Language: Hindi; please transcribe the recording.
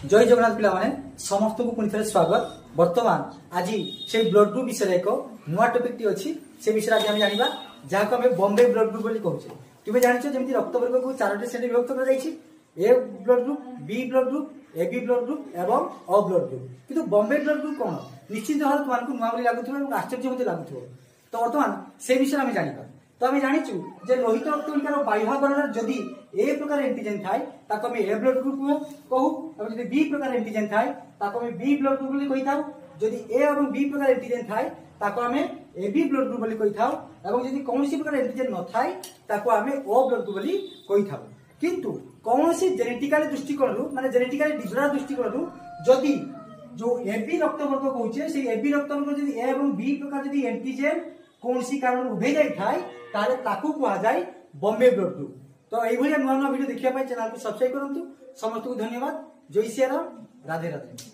जय जगन्नाथ पिला माने समस्त को पुनि थे स्वागत। वर्तमान आज से ब्लड ग्रुप विषय एक नुआ टॉपिक टी अछि से विषय आज हम जानिबा जहा को हम बॉम्बे ब्लड ग्रुप बोली कहउछे। तुमे जानिछो जेमति रक्त वर्ग को चारोटी श्रेणी विभक्त कर जाइछि, A blood group, B blood group, AB blood group एवं ओ ब्लड ग्रुप। किंतु बॉम्बे ब्लड ग्रुप कोन निश्चित भाव तुमको नुआ बोली लागुथबो एवं आश्चर्य होते लागुथबो। तो वर्तमान से विषय हम जानिबा। तो आम जानिचु जे लोहित रक्तकणिकार बाह्यकरण जदि ए प्रकार एंटीजन थाए ताको हम ए ब्लड ग्रुप कहू, और जदि बी प्रकार एंटीजन थाए ताको हम बी ब्लड ग्रुप बोली कहि थाउ। जदि ए और बी प्रकार एंटीजन थाए ताको हम ए बी ब्लड ग्रुप बोली कहि थाउ, और जदि कोनोसी प्रकार एंटीजन न थाए ताको हम ओ ब्लड ग्रुप बोली कहि थाउ। किंतु कोनोसी जेनेटिकली दृष्टिकोण माने जेनेटिकली डिसऑर्डर दृष्टिकोण जदि जो एबी रक्त वर्ग कहउछे से एबी रक्त वर्ग जदि ए और बी प्रकार जदि एंटीजन कौनसी कारण उभे जाई थाए ताले ताकू कहा जाए बॉम्बे ब्लड ग्रुप। तो एई भलिया नुआ नुआ वीडियो देखिया पाई चैनल को सब्सक्राइब करंतु। समस्त को धन्यवाद। जय श्री राम, राधे राधे।